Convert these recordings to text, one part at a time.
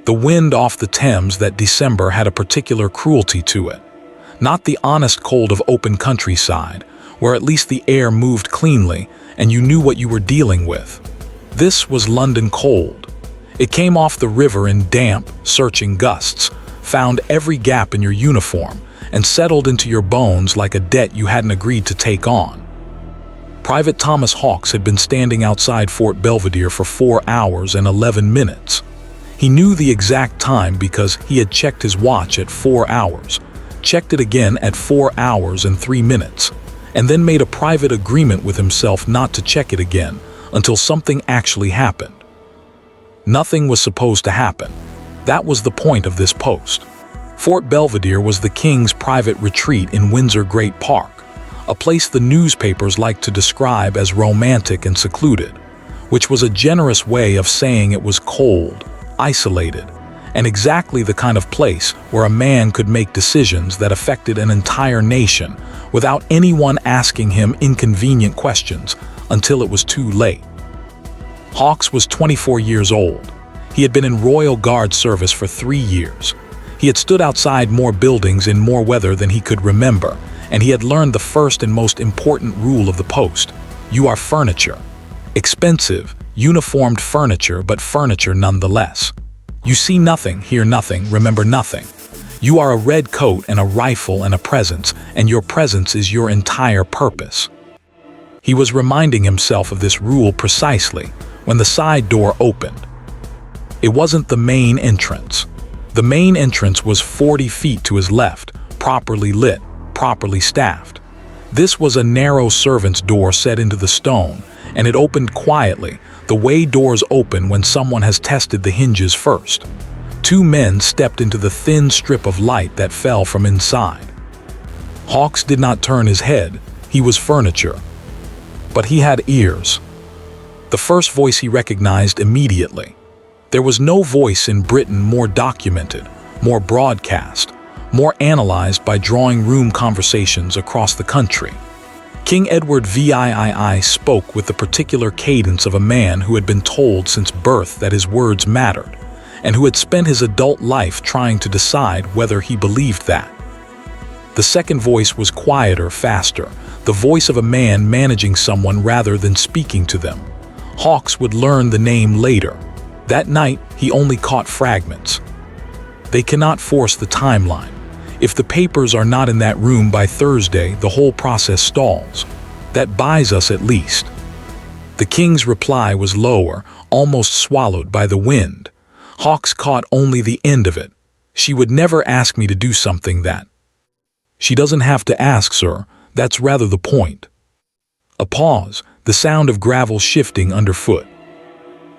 The wind off the Thames that December had a particular cruelty to it. Not the honest cold of open countryside, where at least the air moved cleanly and you knew what you were dealing with. This was London cold. It came off the river in damp, searching gusts, found every gap in your uniform, and settled into your bones like a debt you hadn't agreed to take on. Private Thomas Hawks had been standing outside Fort Belvedere for 4 hours and 11 minutes. He knew the exact time because he had checked his watch at 4 hours, checked it again at 4 hours and 3 minutes, and then made a private agreement with himself not to check it again until something actually happened. Nothing was supposed to happen. That was the point of this post. Fort Belvedere was the king's private retreat in Windsor Great Park, a place the newspapers liked to describe as romantic and secluded, which was a generous way of saying it was cold, isolated, and exactly the kind of place where a man could make decisions that affected an entire nation without anyone asking him inconvenient questions until it was too late. Hawks was 24 years old. He had been in Royal Guard service for 3 years. He had stood outside more buildings in more weather than he could remember, and he had learned the first and most important rule of the post. You are furniture. Expensive, uniformed furniture, but furniture nonetheless. You see nothing, hear nothing, remember nothing. You are a red coat and a rifle and a presence, and your presence is your entire purpose. He was reminding himself of this rule precisely when the side door opened. It wasn't the main entrance. The main entrance was 40 feet to his left, properly lit, properly staffed. This was a narrow servant's door set into the stone, and it opened quietly, the way doors open when someone has tested the hinges first. 2 men stepped into the thin strip of light that fell from inside. Hawks did not turn his head. He was furniture. But he had ears. The first voice he recognized immediately. There was no voice in Britain more documented, more broadcast, more analyzed by drawing room conversations across the country. King Edward VIII spoke with the particular cadence of a man who had been told since birth that his words mattered, and who had spent his adult life trying to decide whether he believed that. The second voice was quieter, faster, the voice of a man managing someone rather than speaking to them. Hawks would learn the name later. That night, he only caught fragments. They cannot force the timeline. If the papers are not in that room by Thursday, the whole process stalls. That buys us at least. The king's reply was lower, almost swallowed by the wind. Hawks caught only the end of it. She would never ask me to do something that. She doesn't have to ask, sir. That's rather the point. A pause, the sound of gravel shifting underfoot.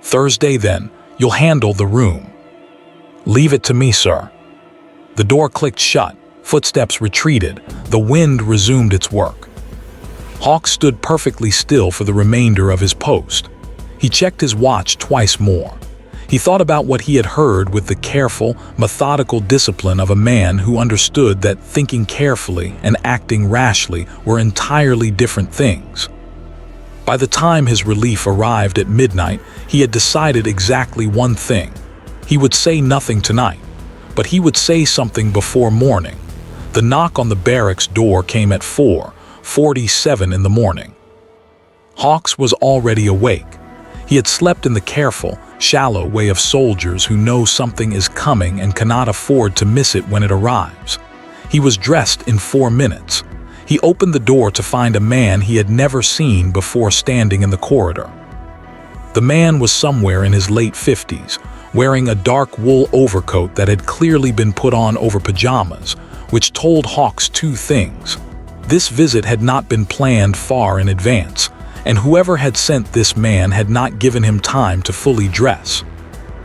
Thursday then, you'll handle the room. Leave it to me, sir. The door clicked shut, footsteps retreated, the wind resumed its work. Hawks stood perfectly still for the remainder of his post. He checked his watch twice more. He thought about what he had heard with the careful, methodical discipline of a man who understood that thinking carefully and acting rashly were entirely different things. By the time his relief arrived at midnight, he had decided exactly one thing. He would say nothing tonight, but he would say something before morning. The knock on the barracks door came at 4:47 in the morning. Hawks was already awake. He had slept in the careful, shallow way of soldiers who know something is coming and cannot afford to miss it when it arrives. He was dressed in 4 minutes. He opened the door to find a man he had never seen before standing in the corridor. The man was somewhere in his late 50s, wearing a dark wool overcoat that had clearly been put on over pajamas, which told Hawks 2 things. This visit had not been planned far in advance, and whoever had sent this man had not given him time to fully dress.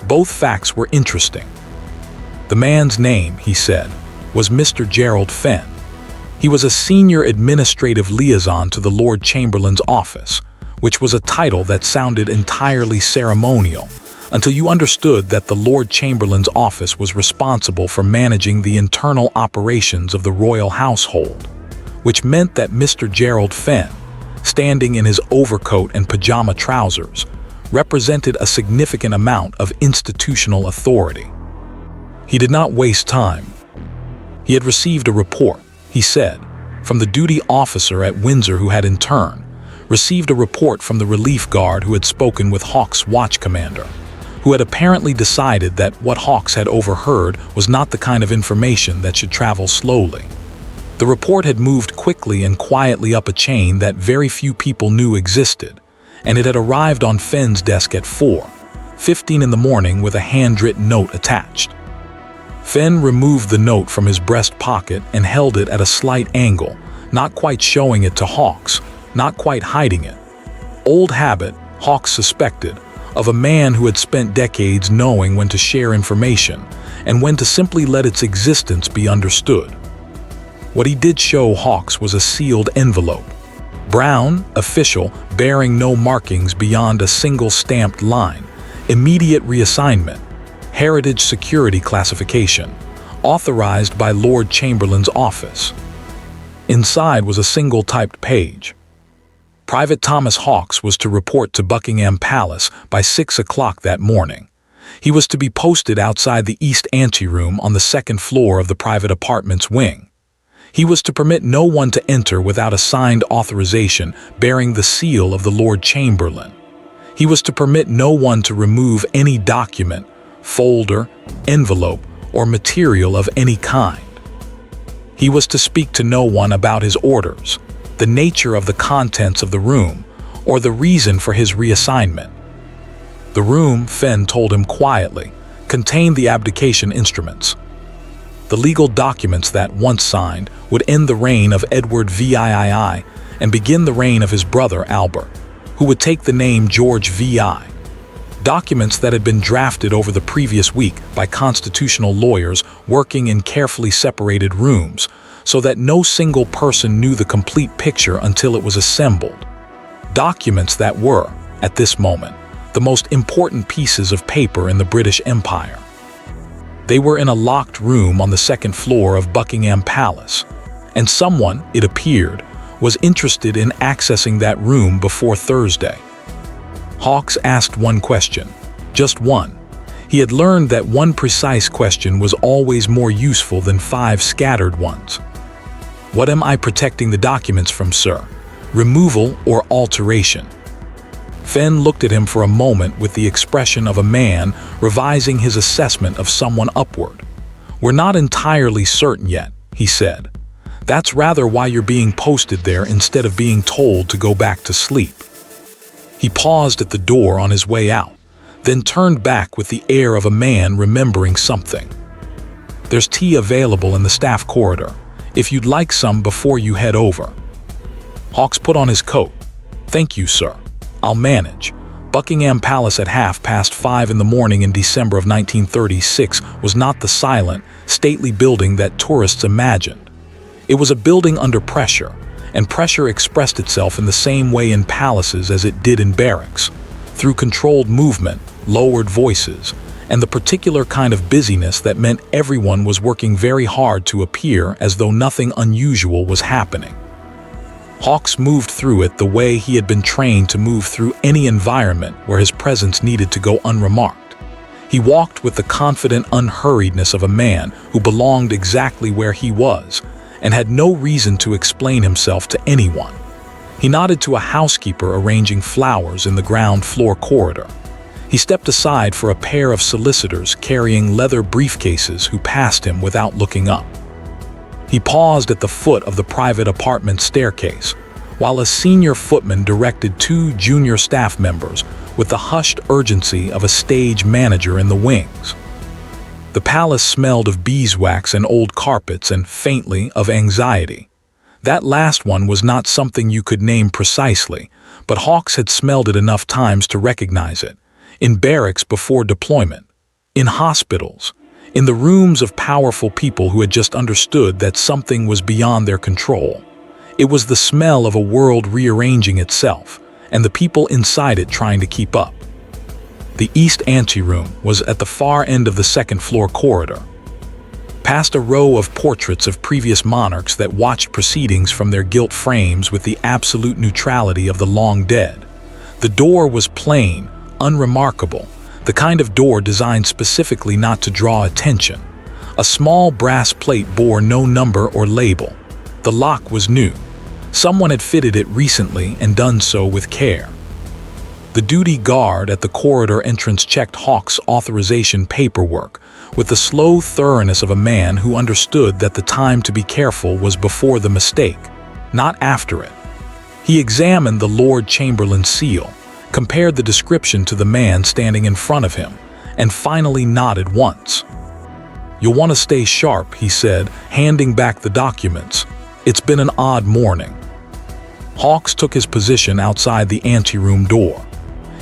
Both facts were interesting. The man's name, he said, was Mr. Gerald Fenn. He was a senior administrative liaison to the Lord Chamberlain's office, which was a title that sounded entirely ceremonial, until you understood that the Lord Chamberlain's office was responsible for managing the internal operations of the royal household, which meant that Mr. Gerald Fenn, standing in his overcoat and pajama trousers, represented a significant amount of institutional authority. He did not waste time. He had received a report, he said, from the duty officer at Windsor who had in turn received a report from the relief guard who had spoken with Hawks' watch commander, who had apparently decided that what Hawks had overheard was not the kind of information that should travel slowly. The report had moved quickly and quietly up a chain that very few people knew existed, and it had arrived on Fenn's desk at 4:15 in the morning with a handwritten note attached. Fenn removed the note from his breast pocket and held it at a slight angle, not quite showing it to Hawks, not quite hiding it. Old habit, Hawks suspected, of a man who had spent decades knowing when to share information and when to simply let its existence be understood. What he did show Hawks was a sealed envelope. Brown, official, bearing no markings beyond a single stamped line. Immediate reassignment. Heritage Security Classification. Authorized by Lord Chamberlain's office. Inside was a single typed page. Private Thomas Hawks was to report to Buckingham Palace by 6 o'clock that morning. He was to be posted outside the east anteroom on the second floor of the private apartment's wing. He was to permit no one to enter without a signed authorization bearing the seal of the Lord Chamberlain. He was to permit no one to remove any document, folder, envelope, or material of any kind. He was to speak to no one about his orders, the nature of the contents of the room, or the reason for his reassignment. The room, Fenn told him quietly, contained the abdication instruments. The legal documents that, once signed, would end the reign of Edward VIII and begin the reign of his brother Albert, who would take the name George VI. Documents that had been drafted over the previous week by constitutional lawyers working in carefully separated rooms, so that no single person knew the complete picture until it was assembled. Documents that were, at this moment, the most important pieces of paper in the British Empire. They were in a locked room on the second floor of Buckingham Palace, and someone, it appeared, was interested in accessing that room before Thursday. Hawks asked one question, just one. He had learned that one precise question was always more useful than 5 scattered ones. What am I protecting the documents from, sir? Removal or alteration? Fenn looked at him for a moment with the expression of a man revising his assessment of someone upward. We're not entirely certain yet, he said. That's rather why you're being posted there instead of being told to go back to sleep. He paused at the door on his way out, then turned back with the air of a man remembering something. There's tea available in the staff corridor, if you'd like some before you head over. Hawks put on his coat. Thank you, sir. I'll manage. Buckingham Palace at 5:30 in the morning in December of 1936 was not the silent, stately building that tourists imagined. It was a building under pressure, and pressure expressed itself in the same way in palaces as it did in barracks, through controlled movement, lowered voices, and the particular kind of busyness that meant everyone was working very hard to appear as though nothing unusual was happening. Hawks moved through it the way he had been trained to move through any environment where his presence needed to go unremarked. He walked with the confident unhurriedness of a man who belonged exactly where he was and had no reason to explain himself to anyone. He nodded to a housekeeper arranging flowers in the ground floor corridor. He stepped aside for a pair of solicitors carrying leather briefcases who passed him without looking up. He paused at the foot of the private apartment staircase, while a senior footman directed 2 junior staff members with the hushed urgency of a stage manager in the wings. The palace smelled of beeswax and old carpets and, faintly, of anxiety. That last one was not something you could name precisely, but Hawks had smelled it enough times to recognize it. In barracks before deployment, in hospitals, in the rooms of powerful people who had just understood that something was beyond their control. It was the smell of a world rearranging itself, and the people inside it trying to keep up. The east anteroom was at the far end of the second floor corridor. Past a row of portraits of previous monarchs that watched proceedings from their gilt frames with the absolute neutrality of the long dead. The door was plain, unremarkable, the kind of door designed specifically not to draw attention. A small brass plate bore no number or label. The lock was new. Someone had fitted it recently and done so with care. The duty guard at the corridor entrance checked Hawks' authorization paperwork with the slow thoroughness of a man who understood that the time to be careful was before the mistake, not after it. He examined the Lord Chamberlain's seal, compared the description to the man standing in front of him, and finally nodded once. "You'll want to stay sharp," he said, handing back the documents. "It's been an odd morning." Hawks took his position outside the anteroom door.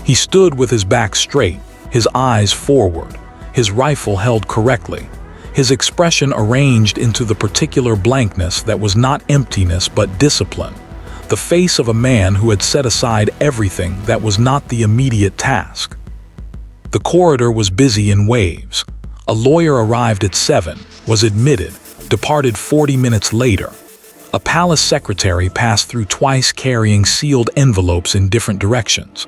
He stood with his back straight, his eyes forward, his rifle held correctly, his expression arranged into the particular blankness that was not emptiness but discipline, the face of a man who had set aside everything that was not the immediate task. The corridor was busy in waves. A lawyer arrived at 7, was admitted, departed 40 minutes later. A palace secretary passed through twice carrying sealed envelopes in different directions.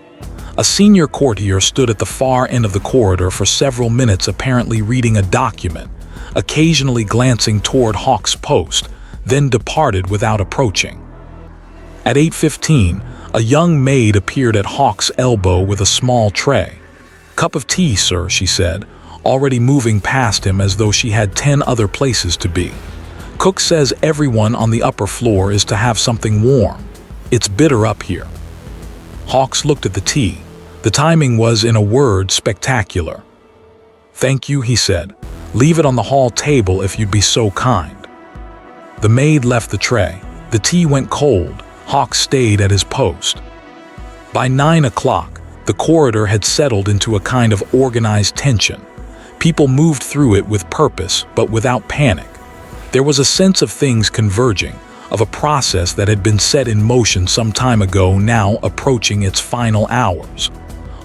A senior courtier stood at the far end of the corridor for several minutes apparently reading a document, occasionally glancing toward Hawks' post, then departed without approaching. At 8:15, a young maid appeared at Hawks' elbow with a small tray. "Cup of tea, sir," she said, already moving past him as though she had 10 other places to be. "Cook says everyone on the upper floor is to have something warm. It's bitter up here." Hawks looked at the tea. The timing was, in a word, spectacular. "Thank you," he said. "Leave it on the hall table if you'd be so kind." The maid left the tray. The tea went cold. Hawks stayed at his post. By 9 o'clock, the corridor had settled into a kind of organized tension. People moved through it with purpose, but without panic. There was a sense of things converging, of a process that had been set in motion some time ago now approaching its final hours.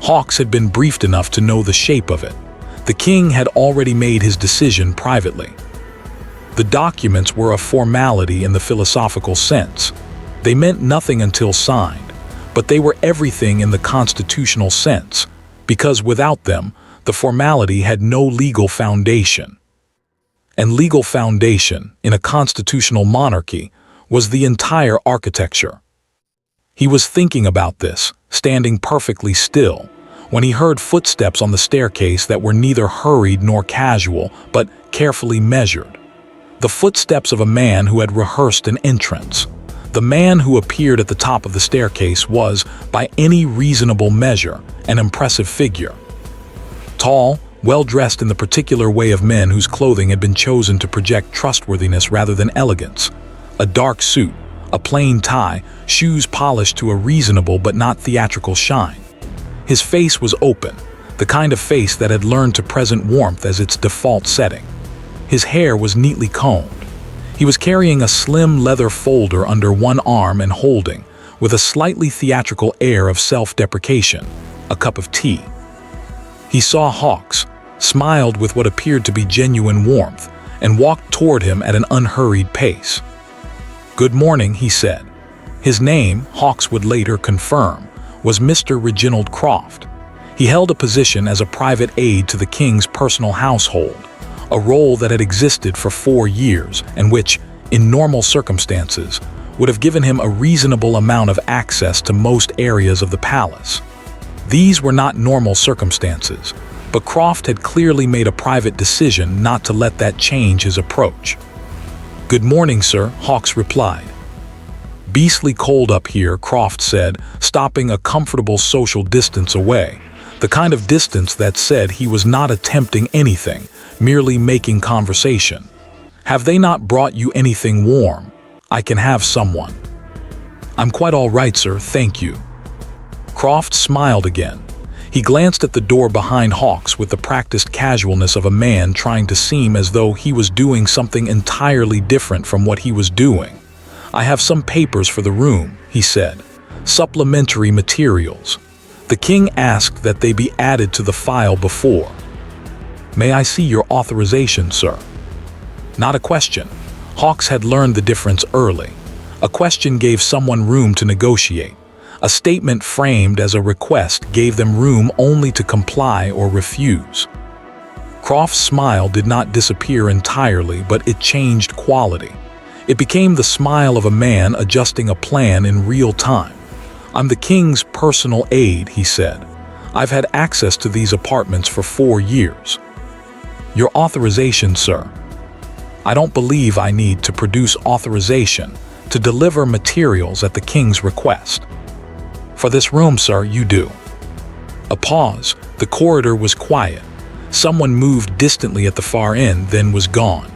Hawks had been briefed enough to know the shape of it. The king had already made his decision privately. The documents were a formality in the philosophical sense. They meant nothing until signed, but they were everything in the constitutional sense, because without them, the formality had no legal foundation. And legal foundation, in a constitutional monarchy, was the entire architecture. He was thinking about this, standing perfectly still, when he heard footsteps on the staircase that were neither hurried nor casual, but carefully measured. The footsteps of a man who had rehearsed an entrance. The man who appeared at the top of the staircase was, by any reasonable measure, an impressive figure. Tall, well-dressed in the particular way of men whose clothing had been chosen to project trustworthiness rather than elegance. A dark suit, a plain tie, shoes polished to a reasonable but not theatrical shine. His face was open, the kind of face that had learned to present warmth as its default setting. His hair was neatly combed. He was carrying a slim leather folder under one arm and holding, with a slightly theatrical air of self-deprecation, a cup of tea. He saw Hawks, smiled with what appeared to be genuine warmth, and walked toward him at an unhurried pace. "Good morning," he said. His name, Hawks would later confirm, was Mr. Reginald Croft. He held a position as a private aide to the king's personal household, a role that had existed for 4 years and which, in normal circumstances, would have given him a reasonable amount of access to most areas of the palace. These were not normal circumstances, but Croft had clearly made a private decision not to let that change his approach. "Good morning, sir," Hawks replied. "Beastly cold up here," Croft said, stopping a comfortable social distance away, the kind of distance that said he was not attempting anything, merely making conversation. "Have they not brought you anything warm? I can have someone." "I'm quite all right, sir, thank you." Croft smiled again. He glanced at the door behind Hawks with the practiced casualness of a man trying to seem as though he was doing something entirely different from what he was doing. "I have some papers for the room," he said. "Supplementary materials. The king asked that they be added to the file before." "May I see your authorization, sir?" Not a question. Hawks had learned the difference early. A question gave someone room to negotiate. A statement framed as a request gave them room only to comply or refuse. Croft's smile did not disappear entirely, but it changed quality. It became the smile of a man adjusting a plan in real time. "I'm the king's personal aide," he said. "I've had access to these apartments for 4 years. Your authorization, sir." "I don't believe I need to produce authorization to deliver materials at the king's request." "For this room, sir, you do." A pause. The corridor was quiet. Someone moved distantly at the far end, then was gone.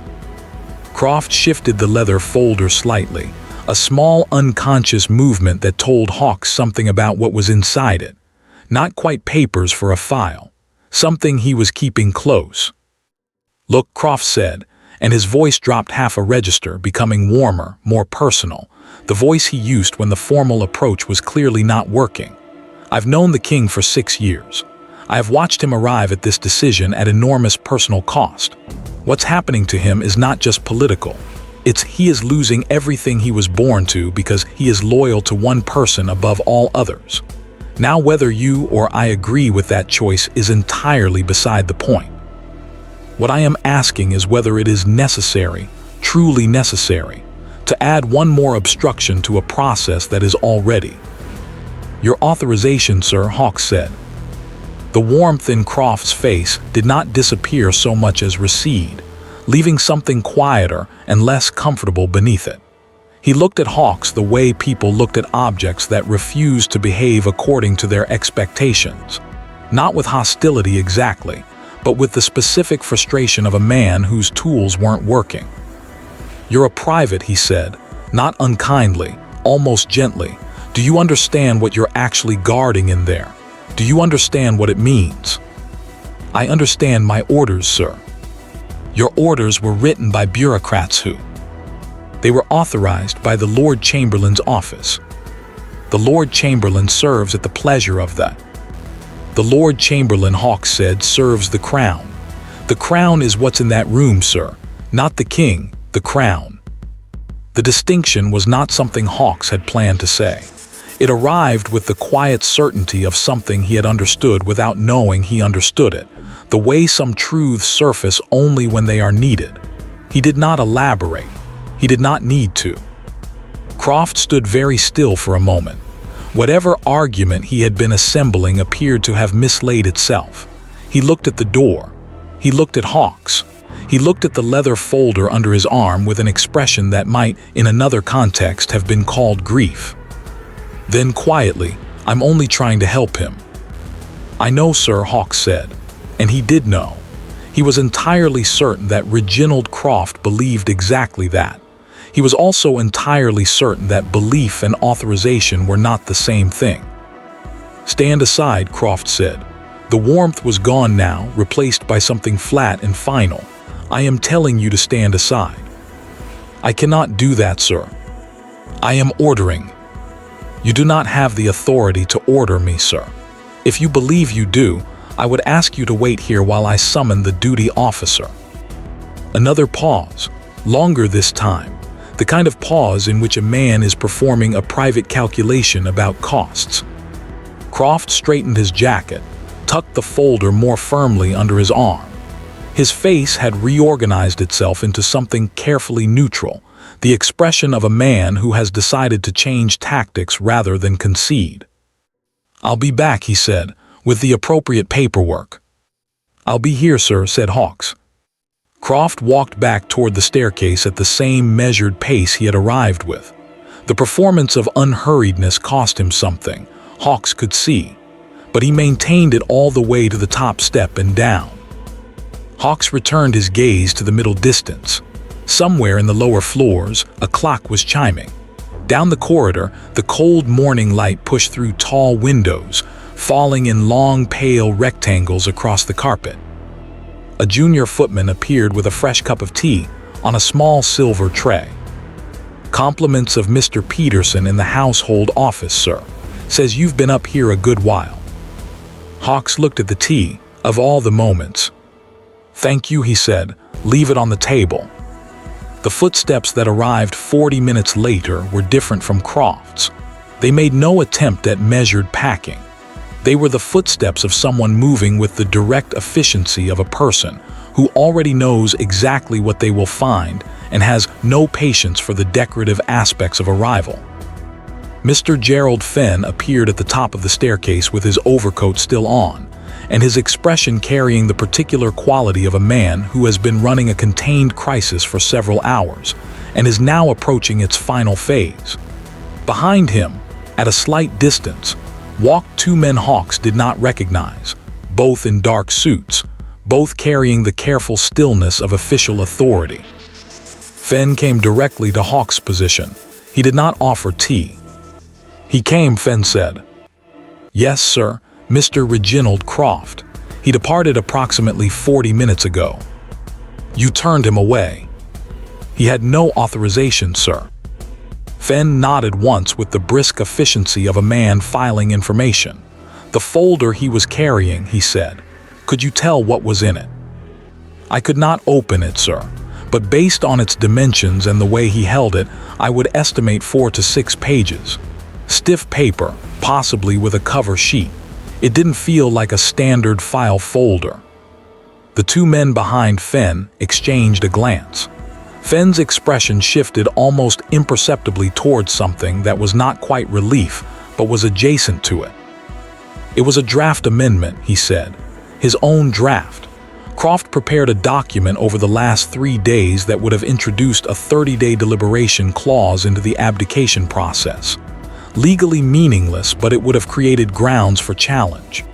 Croft shifted the leather folder slightly, a small unconscious movement that told Hawks something about what was inside it. Not quite papers for a file, something he was keeping close. "Look," Croft said, and his voice dropped half a register, becoming warmer, more personal, the voice he used when the formal approach was clearly not working. "I've known the king for 6 years. I have watched him arrive at this decision at enormous personal cost. What's happening to him is not just political. He is losing everything he was born to because he is loyal to one person above all others. Now, whether you or I agree with that choice is entirely beside the point. What I am asking is whether it is necessary, truly necessary, to add one more obstruction to a process that is already." "Your authorization, sir," Hawks said. The warmth in Croft's face did not disappear so much as recede, leaving something quieter and less comfortable beneath it. He looked at Hawks the way people looked at objects that refused to behave according to their expectations. Not with hostility exactly, but with the specific frustration of a man whose tools weren't working. "You're a private," he said, not unkindly, almost gently. "Do you understand what you're actually guarding in there? Do you understand what it means?" "I understand my orders, sir." "Your orders were written by bureaucrats who?" "They were authorized by the Lord Chamberlain's office." "The Lord Chamberlain serves at the pleasure of the—" "The Lord Chamberlain," Hawks said, "serves the crown. The crown is what's in that room, sir. Not the king, the crown." The distinction was not something Hawks had planned to say. It arrived with the quiet certainty of something he had understood without knowing he understood it, the way some truths surface only when they are needed. He did not elaborate. He did not need to. Croft stood very still for a moment. Whatever argument he had been assembling appeared to have mislaid itself. He looked at the door. He looked at Hawks. He looked at the leather folder under his arm with an expression that might, in another context, have been called grief. Then quietly, "I'm only trying to help him." "I know, sir," Hawks said. And he did know. He was entirely certain that Reginald Croft believed exactly that. He was also entirely certain that belief and authorization were not the same thing. "Stand aside," Croft said. The warmth was gone now, replaced by something flat and final. "I am telling you to stand aside." "I cannot do that, sir." "I am ordering." "You do not have the authority to order me, sir. If you believe you do, I would ask you to wait here while I summon the duty officer." Another pause, longer this time, the kind of pause in which a man is performing a private calculation about costs. Croft straightened his jacket, tucked the folder more firmly under his arm. His face had reorganized itself into something carefully neutral, the expression of a man who has decided to change tactics rather than concede. "I'll be back," he said, "with the appropriate paperwork." "I'll be here, sir," said Hawks. Croft walked back toward the staircase at the same measured pace he had arrived with. The performance of unhurriedness cost him something, Hawks could see, but he maintained it all the way to the top step and down. Hawks returned his gaze to the middle distance. Somewhere in the lower floors, a clock was chiming. Down the corridor, the cold morning light pushed through tall windows, falling in long, pale rectangles across the carpet. A junior footman appeared with a fresh cup of tea on a small silver tray. "Compliments of Mr. Peterson in the household office, sir. Says you've been up here a good while." Hawks looked at the tea, of all the moments. "Thank you," he said. "Leave it on the table." The footsteps that arrived 40 minutes later were different from Croft's. They made no attempt at measured packing. They were the footsteps of someone moving with the direct efficiency of a person, who already knows exactly what they will find and has no patience for the decorative aspects of arrival. Mr. Gerald Fenn appeared at the top of the staircase with his overcoat still on, and his expression carrying the particular quality of a man who has been running a contained crisis for several hours and is now approaching its final phase. Behind him, at a slight distance, walked two men Hawks did not recognize, both in dark suits, both carrying the careful stillness of official authority. Fenn came directly to Hawks' position. He did not offer tea. "He came," Fenn said. "Yes, sir, Mr. Reginald Croft. He departed approximately 40 minutes ago." "You turned him away?" "He had no authorization, sir." Fenn nodded once with the brisk efficiency of a man filing information. "The folder he was carrying," he said. "Could you tell what was in it?" "I could not open it, sir, but based on its dimensions and the way he held it, I would estimate 4 to 6 pages. Stiff paper, possibly with a cover sheet. It didn't feel like a standard file folder." The two men behind Fenn exchanged a glance. Fenn's expression shifted almost imperceptibly towards something that was not quite relief, but was adjacent to it. "It was a draft amendment," he said. "His own draft. Croft prepared a document over the last 3 days that would have introduced a 30-day deliberation clause into the abdication process. Legally meaningless, but it would have created grounds for challenge.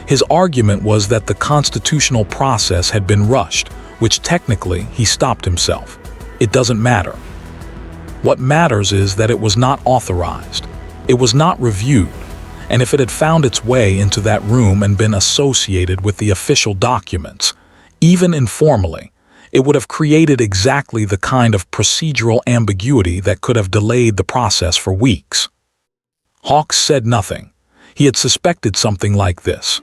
His argument was that the constitutional process had been rushed, which technically he stopped himself. It doesn't matter. What matters is that it was not authorized. It was not reviewed. And if it had found its way into that room and been associated with the official documents, even informally, it would have created exactly the kind of procedural ambiguity that could have delayed the process for weeks." Hawks said nothing. He had suspected something like this.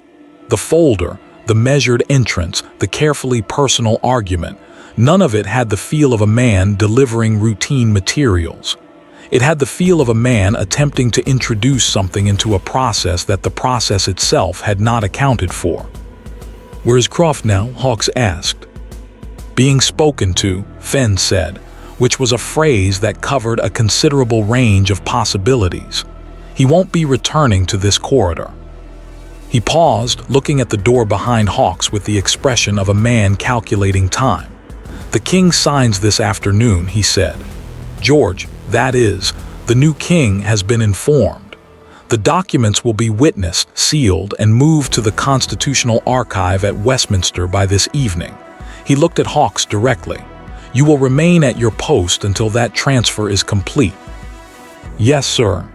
The folder, the measured entrance, the carefully personal argument, none of it had the feel of a man delivering routine materials. It had the feel of a man attempting to introduce something into a process that the process itself had not accounted for. "Where is Croft now?" Hawks asked. "Being spoken to," Fenn said, which was a phrase that covered a considerable range of possibilities. "He won't be returning to this corridor." He paused, looking at the door behind Hawks with the expression of a man calculating time. "The king signs this afternoon," he said. "George, that is, the new king has been informed. The documents will be witnessed, sealed, and moved to the Constitutional Archive at Westminster by this evening." He looked at Hawks directly. "You will remain at your post until that transfer is complete." "Yes, sir."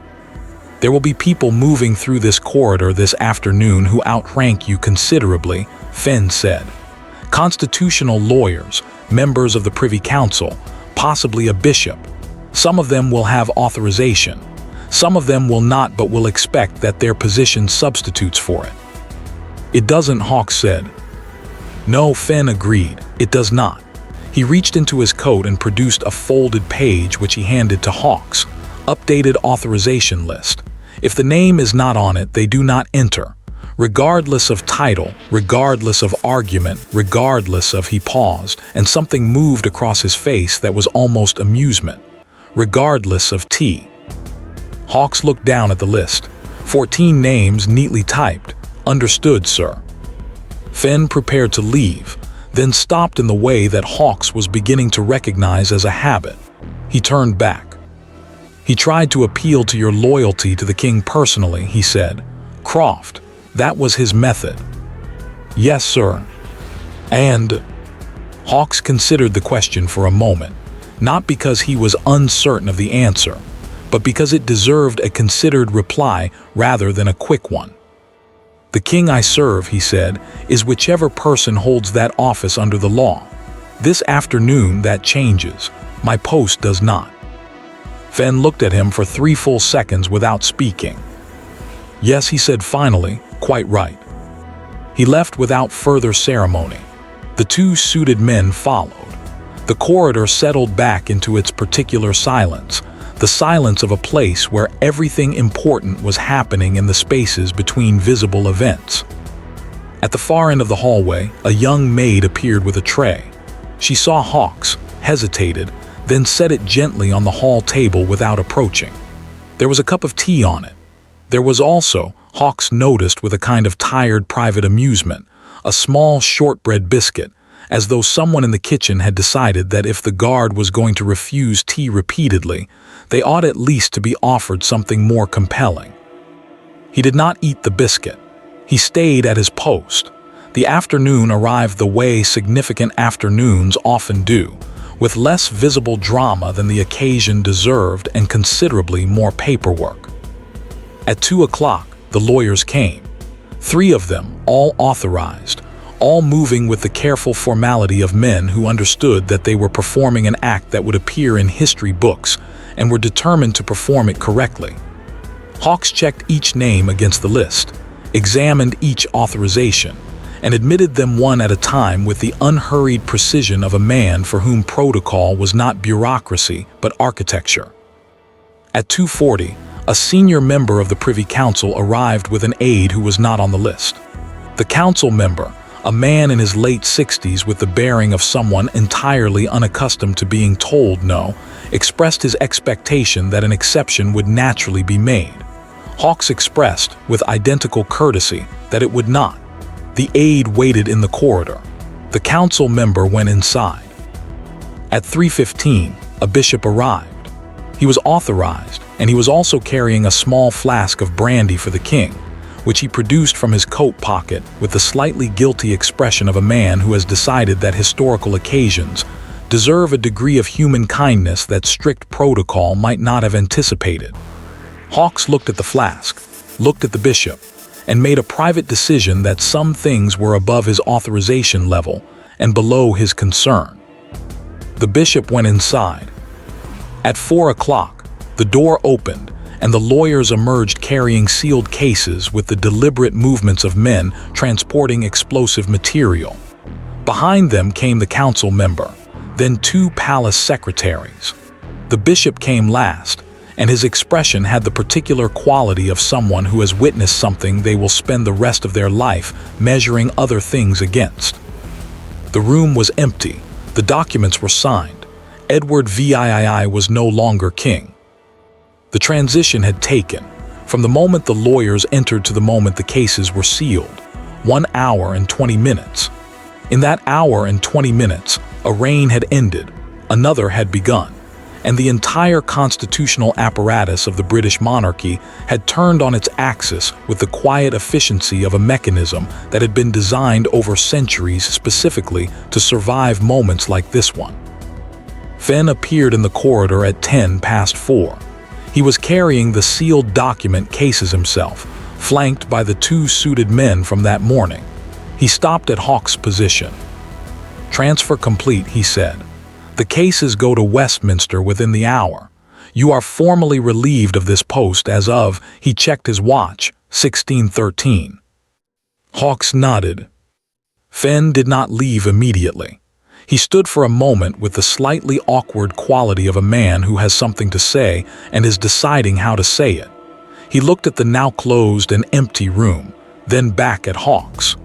"There will be people moving through this corridor this afternoon who outrank you considerably," Fenn said. "Constitutional lawyers, members of the Privy Council, possibly a bishop. Some of them will have authorization. Some of them will not, but will expect that their position substitutes for it." "It doesn't," Hawks said. "No," Fenn agreed, "it does not." He reached into his coat and produced a folded page which he handed to Hawks. "Updated authorization list. If the name is not on it, they do not enter. Regardless of title, regardless of argument, regardless of..." He paused, and something moved across his face that was almost amusement. "Regardless of T." Hawks looked down at the list. 14 names neatly typed. "Understood, sir." Fenn prepared to leave, then stopped in the way that Hawks was beginning to recognize as a habit. He turned back. "He tried to appeal to your loyalty to the king personally," he said. "Croft, that was his method." "Yes, sir." "And..." Hawks considered the question for a moment, not because he was uncertain of the answer, but because it deserved a considered reply rather than a quick one. "The king I serve," he said, "is whichever person holds that office under the law. This afternoon that changes. My post does not." Fenn looked at him for 3 full seconds without speaking. "Yes," he said finally, "quite right." He left without further ceremony. The two suited men followed. The corridor settled back into its particular silence, the silence of a place where everything important was happening in the spaces between visible events. At the far end of the hallway, a young maid appeared with a tray. She saw Hawks, hesitated, then set it gently on the hall table without approaching. There was a cup of tea on it. There was also, Hawks noticed with a kind of tired private amusement, a small shortbread biscuit, as though someone in the kitchen had decided that if the guard was going to refuse tea repeatedly, they ought at least to be offered something more compelling. He did not eat the biscuit. He stayed at his post. The afternoon arrived the way significant afternoons often do, with less visible drama than the occasion deserved and considerably more paperwork. At 2 o'clock, the lawyers came. 3 of them, all authorized, all moving with the careful formality of men who understood that they were performing an act that would appear in history books and were determined to perform it correctly. Hawks checked each name against the list, examined each authorization, and admitted them one at a time with the unhurried precision of a man for whom protocol was not bureaucracy but architecture. At 2:40, a senior member of the Privy Council arrived with an aide who was not on the list. The council member, a man in his late 60s with the bearing of someone entirely unaccustomed to being told no, expressed his expectation that an exception would naturally be made. Hawks expressed, with identical courtesy, that it would not. The aide waited in the corridor. The council member went inside. At 3:15, a bishop arrived. He was authorized, and he was also carrying a small flask of brandy for the king, which he produced from his coat pocket with the slightly guilty expression of a man who has decided that historical occasions deserve a degree of human kindness that strict protocol might not have anticipated. Hawks looked at the flask, looked at the bishop, and made a private decision that some things were above his authorization level and below his concern. The bishop went inside. At 4 o'clock, the door opened, and the lawyers emerged carrying sealed cases with the deliberate movements of men transporting explosive material. Behind them came the council member, then 2 palace secretaries. The bishop came last, and his expression had the particular quality of someone who has witnessed something they will spend the rest of their life measuring other things against. The room was empty. The documents were signed. Edward VII was no longer king. The transition had taken, from the moment the lawyers entered to the moment the cases were sealed, 1 hour and 20 minutes. In that hour and 20 minutes, a reign had ended, another had begun, and the entire constitutional apparatus of the British monarchy had turned on its axis with the quiet efficiency of a mechanism that had been designed over centuries specifically to survive moments like this one. Fenn appeared in the corridor at 4:10. He was carrying the sealed document cases himself, flanked by the 2 suited men from that morning. He stopped at Hawks' position. "Transfer complete," he said. "The cases go to Westminster within the hour. You are formally relieved of this post as of," he checked his watch, 16:13. Hawks nodded. Fenn did not leave immediately. He stood for a moment with the slightly awkward quality of a man who has something to say and is deciding how to say it. He looked at the now closed and empty room, then back at Hawks.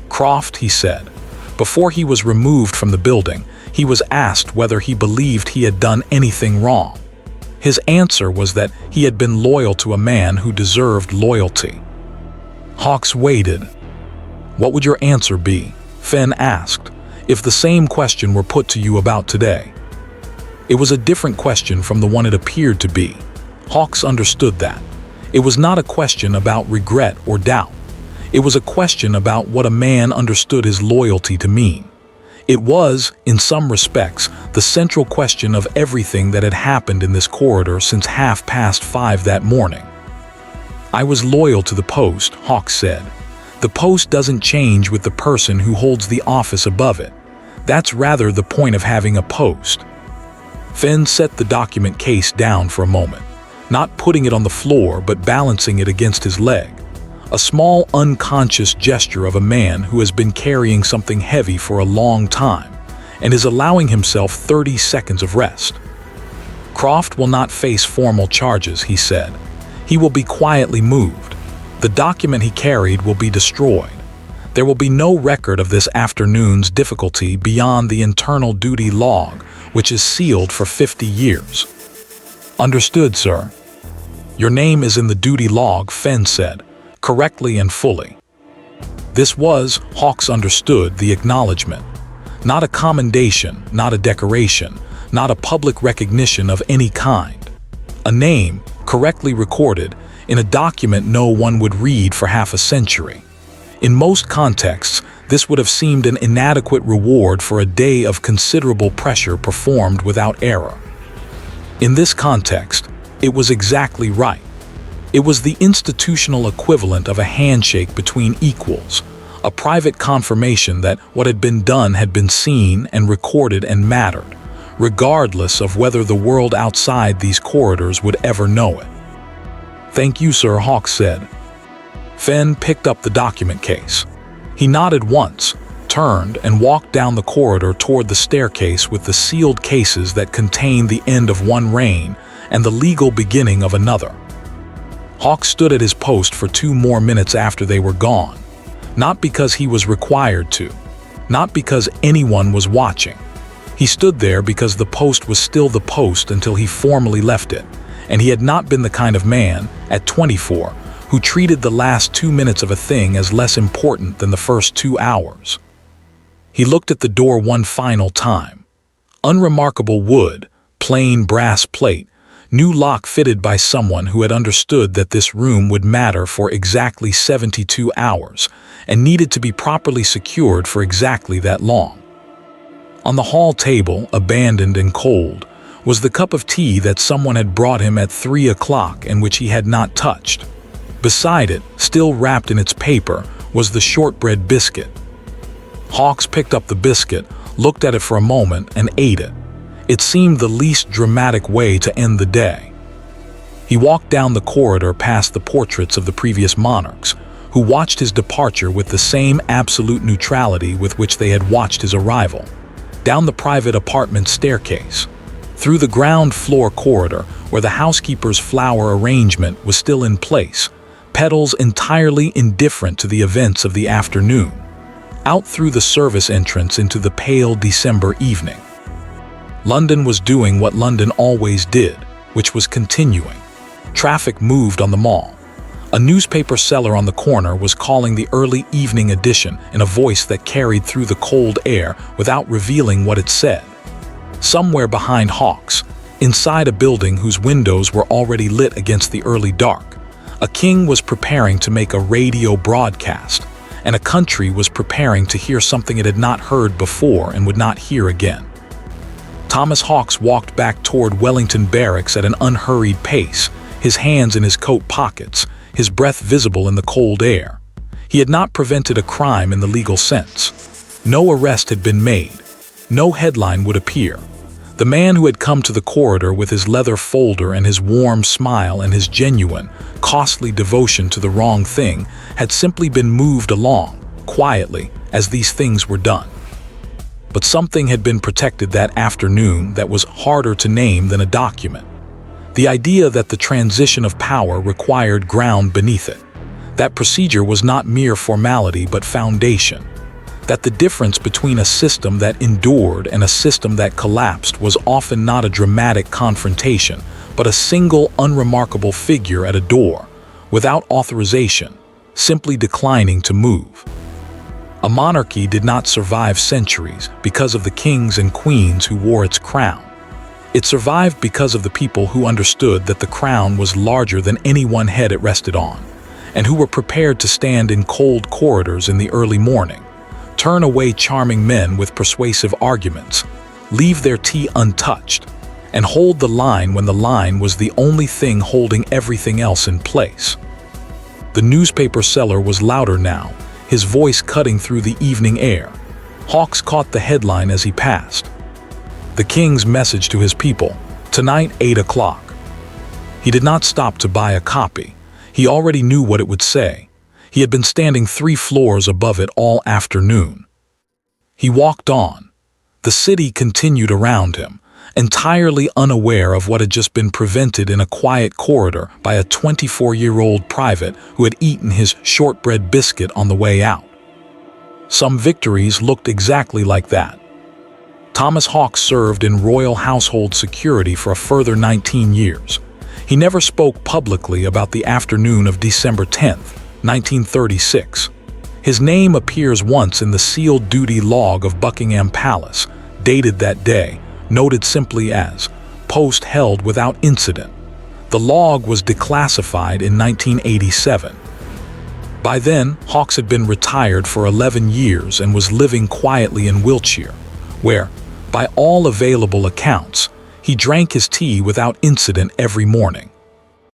"Croft," he said. Before he was removed from the building, he was asked whether he believed he had done anything wrong. His answer was that he had been loyal to a man who deserved loyalty. Hawks waited. "What would your answer be?" Fenn asked, "if the same question were put to you about today?" It was a different question from the one it appeared to be. Hawks understood that. It was not a question about regret or doubt. It was a question about what a man understood his loyalty to mean. It was, in some respects, the central question of everything that had happened in this corridor since 5:30 that morning. "I was loyal to the post," Hawks said. "The post doesn't change with the person who holds the office above it. That's rather the point of having a post." Fenn set the document case down for a moment, not putting it on the floor but balancing it against his leg. A small unconscious gesture of a man who has been carrying something heavy for a long time and is allowing himself 30 seconds of rest. "Croft will not face formal charges," he said. "He will be quietly moved. The document he carried will be destroyed. There will be no record of this afternoon's difficulty beyond the internal duty log, which is sealed for 50 years. Understood, sir. Your name is in the duty log, Fenn said, correctly and fully. This was, Hawks understood, the acknowledgement. Not a commendation, not a decoration, not a public recognition of any kind. A name, correctly recorded, in a document no one would read for half a century. In most contexts, this would have seemed an inadequate reward for a day of considerable pressure performed without error. In this context, it was exactly right. It was the institutional equivalent of a handshake between equals, a private confirmation that what had been done had been seen and recorded and mattered, regardless of whether the world outside these corridors would ever know it. Thank you, sir, Hawks said. Fenn picked up the document case. He nodded once, turned, and walked down the corridor toward the staircase with the sealed cases that contained the end of one reign and the legal beginning of another. Hawks stood at his post for 2 more minutes after they were gone, not because he was required to, not because anyone was watching. He stood there because the post was still the post until he formally left it, and he had not been the kind of man, at 24, who treated the last 2 minutes of a thing as less important than the first 2 hours. He looked at the door one final time. Unremarkable wood, plain brass plate, new lock fitted by someone who had understood that this room would matter for exactly 72 hours and needed to be properly secured for exactly that long. On the hall table, abandoned and cold, was the cup of tea that someone had brought him at 3 o'clock and which he had not touched. Beside it, still wrapped in its paper, was the shortbread biscuit. Hawks picked up the biscuit, looked at it for a moment, and ate it. It seemed the least dramatic way to end the day. He walked down the corridor past the portraits of the previous monarchs, who watched his departure with the same absolute neutrality with which they had watched his arrival, down the private apartment staircase, through the ground floor corridor where the housekeeper's flower arrangement was still in place, petals entirely indifferent to the events of the afternoon, out through the service entrance into the pale December evening. London was doing what London always did, which was continuing. Traffic moved on the Mall. A newspaper seller on the corner was calling the early evening edition in a voice that carried through the cold air without revealing what it said. Somewhere behind Hawks, inside a building whose windows were already lit against the early dark, a king was preparing to make a radio broadcast, and a country was preparing to hear something it had not heard before and would not hear again. Thomas Hawks walked back toward Wellington Barracks at an unhurried pace, his hands in his coat pockets, his breath visible in the cold air. He had not prevented a crime in the legal sense. No arrest had been made. No headline would appear. The man who had come to the corridor with his leather folder and his warm smile and his genuine, costly devotion to the wrong thing had simply been moved along, quietly, as these things were done. But something had been protected that afternoon that was harder to name than a document. The idea that the transition of power required ground beneath it. That procedure was not mere formality but foundation. That the difference between a system that endured and a system that collapsed was often not a dramatic confrontation, but a single unremarkable figure at a door, without authorization, simply declining to move. A monarchy did not survive centuries because of the kings and queens who wore its crown. It survived because of the people who understood that the crown was larger than any one head it rested on, and who were prepared to stand in cold corridors in the early morning, turn away charming men with persuasive arguments, leave their tea untouched, and hold the line when the line was the only thing holding everything else in place. The newspaper seller was louder now, his voice cutting through the evening air. Hawks caught the headline as he passed. The king's message to his people, tonight 8 o'clock. He did not stop to buy a copy. He already knew what it would say. He had been standing 3 floors above it all afternoon. He walked on. The city continued around him, entirely unaware of what had just been prevented in a quiet corridor by a 24-year-old private who had eaten his shortbread biscuit on the way out. Some victories looked exactly like that. Thomas Hawks served in Royal Household Security for a further 19 years. He never spoke publicly about the afternoon of December 10, 1936. His name appears once in the sealed duty log of Buckingham Palace, dated that day, noted simply as "post held without incident." The log was declassified in 1987. By then, Hawks had been retired for 11 years and was living quietly in Wiltshire, where, by all available accounts, he drank his tea without incident every morning.